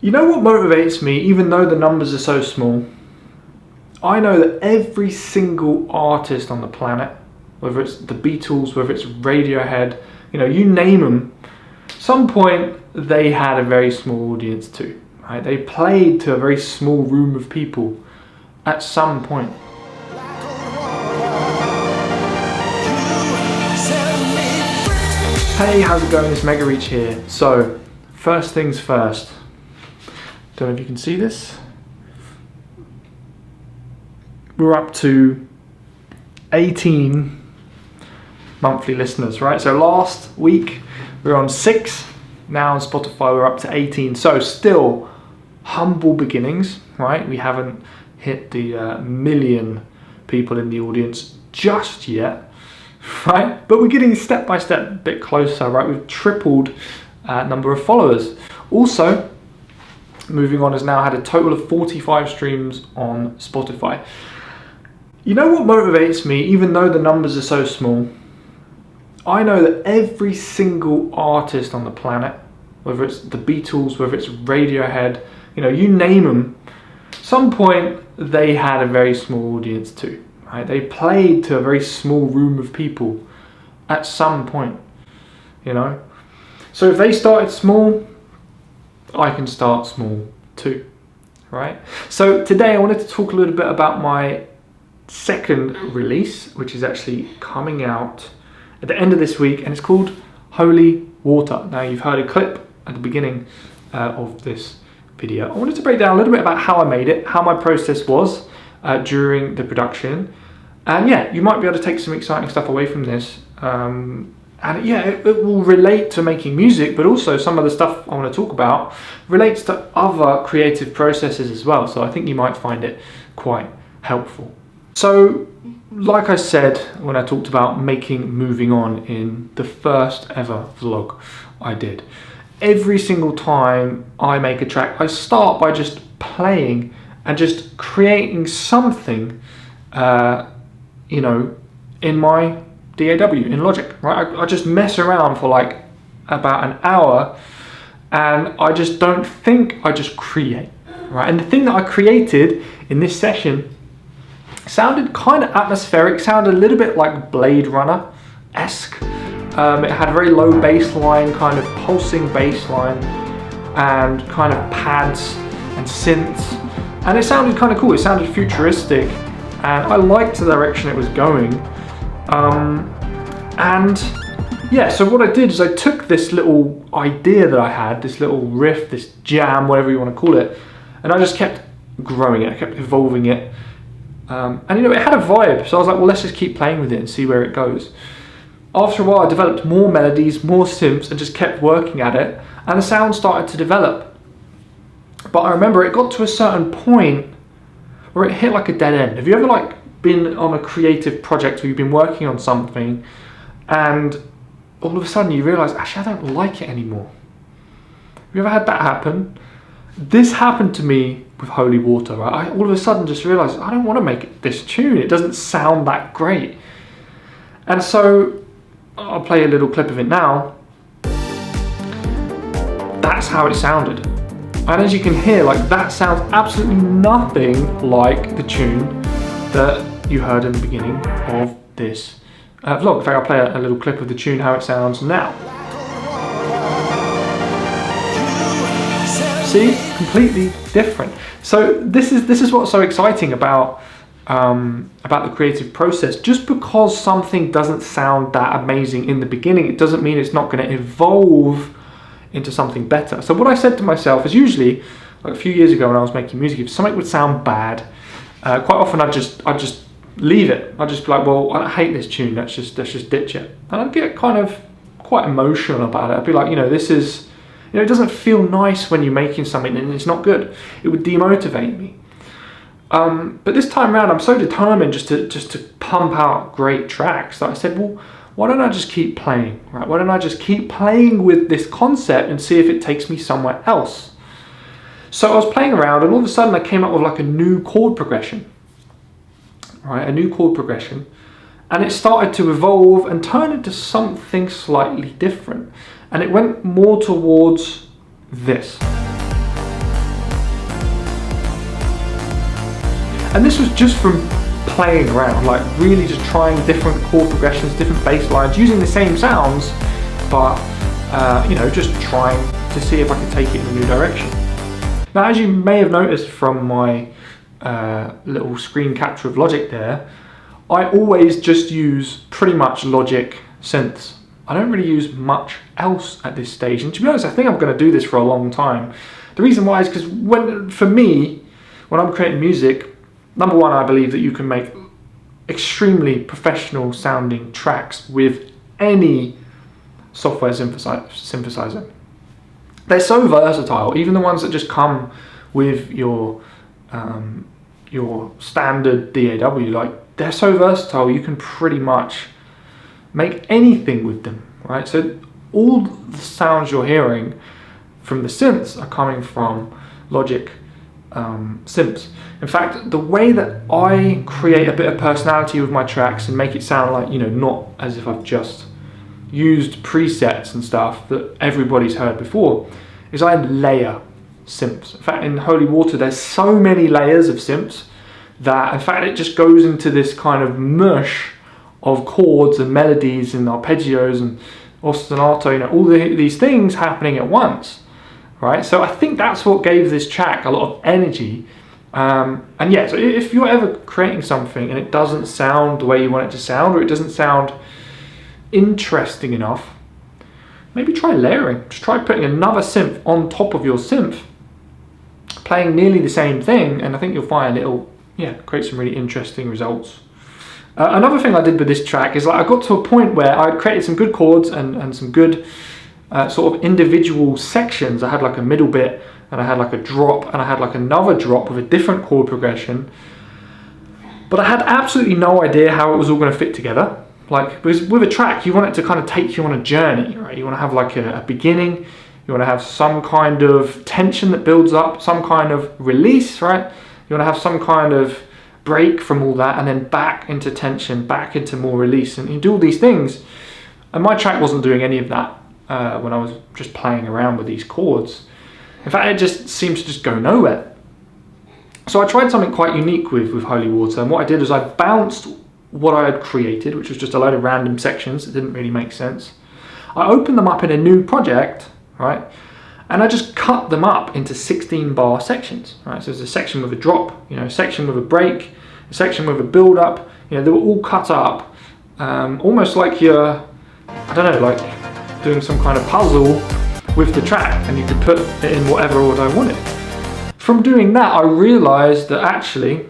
You know what motivates me, even though the numbers are so small? I know that every single artist on the planet, whether it's the Beatles, whether it's Radiohead, you name them, some point they had a very small audience too. Right? They played to a very small room of people at some point. Hey, how's it going? It's MEGAREACH here. So, first things first. Don't know if you can see this. We're up to 18 monthly listeners, right? So last week we were on 6. Now on Spotify we're up to 18. So still humble beginnings, right? We haven't hit the million people in the audience just yet, right? But we're getting step by step a bit closer, right? We've tripled number of followers. Also, Moving On has now had a total of 45 streams on Spotify. You know what motivates me, even though the numbers are so small? I know that every single artist on the planet, whether it's the Beatles, whether it's Radiohead, you name them, some point they had a very small audience too. Right? They played to a very small room of people at some point, So if they started small, I can start small too, right? So today I wanted to talk a little bit about my second release, which is actually coming out at the end of this week, and it's called Holy Water. Now, you've heard a clip at the beginning of this video. I wanted to break down a little bit about how I made it, how my process was during the production, and yeah, you might be able to take some exciting stuff away from this. And yeah, it will relate to making music, but also some of the stuff I want to talk about relates to other creative processes as well. So I think you might find it quite helpful. So, like I said when I talked about moving on in the first ever vlog I did, every single time I make a track, I start by just playing and just creating something, in my DAW, in Logic, right? I just mess around for like about an hour and I just don't think, I just create, right? And the thing that I created in this session sounded kind of atmospheric, sounded a little bit like Blade Runner-esque. It had a very low bass line, kind of pulsing bass line, and kind of pads and synths. And it sounded kind of cool, it sounded futuristic, and I liked the direction it was going. And yeah, so what I did is I took this little idea that I had, this little riff, this jam, whatever you want to call it, and I just kept growing it, I kept evolving it. And it had a vibe, so I was like, well, let's just keep playing with it and see where it goes. After a while, I developed more melodies, more synths, and just kept working at it, and the sound started to develop. But I remember it got to a certain point where it hit like a dead end. Have you ever been on a creative project where you've been working on something and all of a sudden you realise, actually, I don't like it anymore? Have you ever had that happen? This happened to me with Holy Water, right? I all of a sudden just realised I don't want to make this tune. It doesn't sound that great. And so I'll play a little clip of it now. That's how it sounded. And as you can hear, that sounds absolutely nothing like the tune that you heard in the beginning of this vlog. In fact, I'll play a little clip of the tune, how it sounds now. See, completely different. So this is what's so exciting about the creative process. Just because something doesn't sound that amazing in the beginning, it doesn't mean it's not going to evolve into something better. So what I said to myself is, usually, like a few years ago when I was making music, if something would sound bad, quite often I'd just leave it. I'd just be like, well, I hate this tune, let's just ditch it. And I'd get kind of quite emotional about it. I'd be like, this is, it doesn't feel nice when you're making something and it's not good. It would demotivate me. But this time around, I'm so determined just to pump out great tracks that I said, well, why don't I just keep playing, right? Why don't I just keep playing with this concept and see if it takes me somewhere else? So I was playing around and all of a sudden I came up with a new chord progression, right? A new chord progression. And it started to evolve and turn into something slightly different. And it went more towards this. And this was just from playing around, like really just trying different chord progressions, different bass lines, using the same sounds, but you know, just trying to see if I could take it in a new direction. Now, as you may have noticed from my little screen capture of Logic there, I always just use pretty much Logic synths. I don't really use much else at this stage, and to be honest, I think I'm going to do this for a long time. The reason why is because for me, when I'm creating music, number one, I believe that you can make extremely professional sounding tracks with any software synthesizer. They're so versatile, even the ones that just come with your standard DAW, like they're so versatile, you can pretty much make anything with them, right? So all the sounds you're hearing from the synths are coming from Logic synths. In fact, the way that I create a bit of personality with my tracks and make it sound like, you know, not as if I've just used presets and stuff that everybody's heard before, is I layer synths. In fact, in Holy Water, there's so many layers of synths that, in fact, it just goes into this kind of mush of chords and melodies and arpeggios and ostinato, you know, all these things happening at once, right? So I think that's what gave this track a lot of energy. And yeah, so if you're ever creating something and it doesn't sound the way you want it to sound, or it doesn't sound interesting enough, maybe try layering. Just try putting another synth on top of your synth, playing nearly the same thing, and I think you'll find it'll, yeah, create some really interesting results. Another thing I did with this track is, like, I got to a point where I'd created some good chords and some good sort of individual sections. I had like a middle bit, and I had like a drop, and I had like another drop with a different chord progression. But I had absolutely no idea how it was all going to fit together. Like, because with a track, you want it to kind of take you on a journey, right? You want to have like a beginning, you want to have some kind of tension that builds up, some kind of release, right? You want to have some kind of break from all that, and then back into tension, back into more release, and you do all these things. And my track wasn't doing any of that when I was just playing around with these chords. In fact, it just seems to just go nowhere. So I tried something quite unique with Holy Water, and what I did was I bounced what I had created, which was just a load of random sections that didn't really make sense. I opened them up in a new project, right? And I just cut them up into 16 bar sections, right? So there's a section with a drop, you know, a section with a break, a section with a build up, you know, they were all cut up, almost like you're, I don't know, like doing some kind of puzzle with the track, and you could put it in whatever order I wanted. From doing that, I realized that actually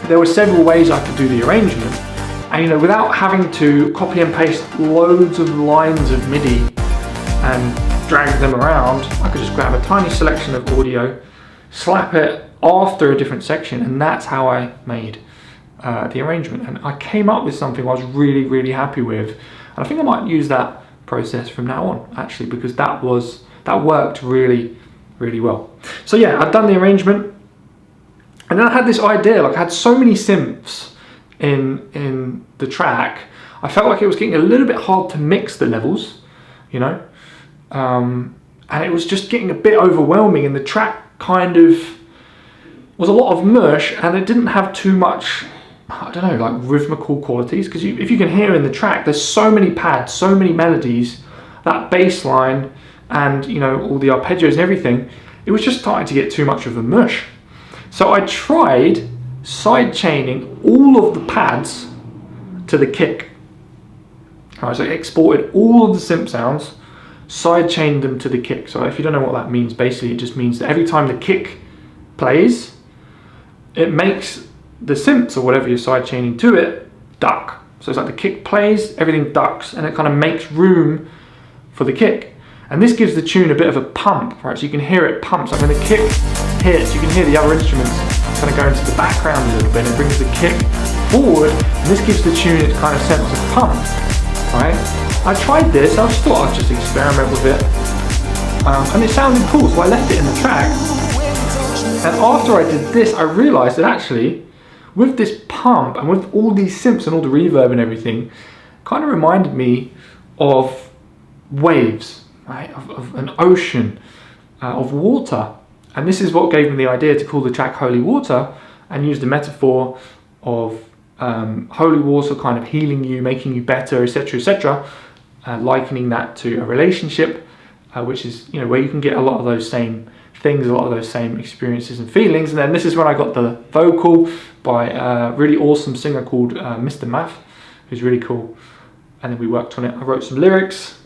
there were several ways I could do the arrangement, and, you know, without having to copy and paste loads of lines of MIDI and drag them around, I could just grab a tiny selection of audio, slap it after a different section, and that's how I made the arrangement. And I came up with something I was really, really happy with, and I think I might use that process from now on, actually, because that worked really, really well. So yeah, I'd done the arrangement, and then I had this idea, like I had so many synths in the track, I felt like it was getting a little bit hard to mix the levels, you know, and it was just getting a bit overwhelming, and the track kind of was a lot of mush, and it didn't have too much, I don't know, like rhythmical qualities, because if you can hear in the track, there's so many pads, so many melodies, that bass line, and, you know, all the arpeggios and everything, it was just starting to get too much of a mush. So I tried side chaining all of the pads to the kick. All right, so I exported all of the synth sounds, side chained them to the kick. So if you don't know what that means, basically it just means that every time the kick plays, it makes the synths or whatever you're side chaining to it duck. So it's like the kick plays, everything ducks, and it kind of makes room for the kick. And this gives the tune a bit of a pump, right? So you can hear it pumps. Like when the kick hits, you can hear the other instruments kind of go into the background a little bit, and it brings the kick forward, and this gives the tune its kind of sense of pump, right? I tried this, I just thought I'd just experiment with it, and it sounded cool, so I left it in the track. And after I did this, I realized that actually, with this pump and with all these synths and all the reverb and everything, kind of reminded me of waves, right? Of an ocean of water. And this is what gave me the idea to call the track Holy Water, and used the metaphor of holy water kind of healing you, making you better, etc., etc., likening that to a relationship, which is, you know, where you can get a lot of those same things, a lot of those same experiences and feelings. And then this is when I got the vocal by a really awesome singer called Mr. Math, who's really cool. And then we worked on it. I wrote some lyrics,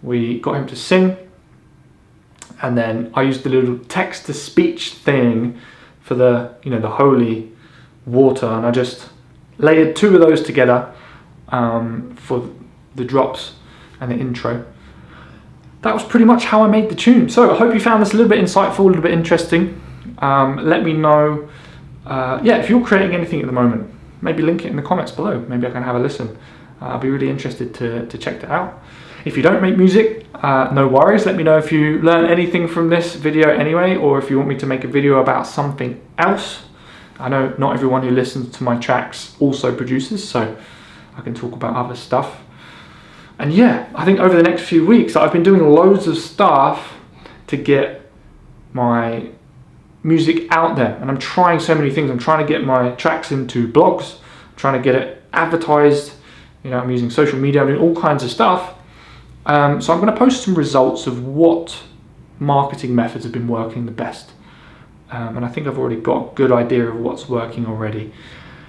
we got him to sing, and then I used the little text-to-speech thing for the, you know, the holy water, and I just layered 2 of those together for the drops and the intro. That was pretty much how I made the tune. So I hope you found this a little bit insightful, a little bit interesting. Let me know, if you're creating anything at the moment, maybe link it in the comments below. Maybe I can have a listen. I'll be really interested to check that out. If you don't make music, no worries. Let me know if you learn anything from this video anyway, or if you want me to make a video about something else. I know not everyone who listens to my tracks also produces, so I can talk about other stuff. And yeah, I think over the next few weeks, I've been doing loads of stuff to get my music out there. And I'm trying so many things. I'm trying to get my tracks into blogs, trying to get it advertised. You know, I'm using social media, I'm doing all kinds of stuff. So I'm going to post some results of what marketing methods have been working the best. And I think I've already got a good idea of what's working already.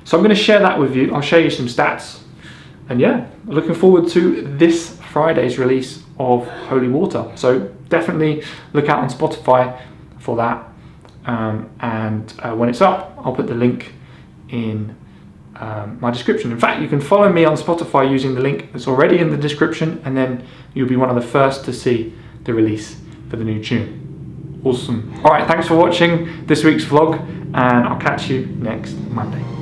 So I'm going to share that with you. I'll show you some stats. And yeah, looking forward to this Friday's release of Holy Water. So definitely look out on Spotify for that. And when it's up, I'll put the link in my description. In fact, you can follow me on Spotify using the link that's already in the description, and then you'll be one of the first to see the release for the new tune. Awesome. All right, thanks for watching this week's vlog, and I'll catch you next Monday.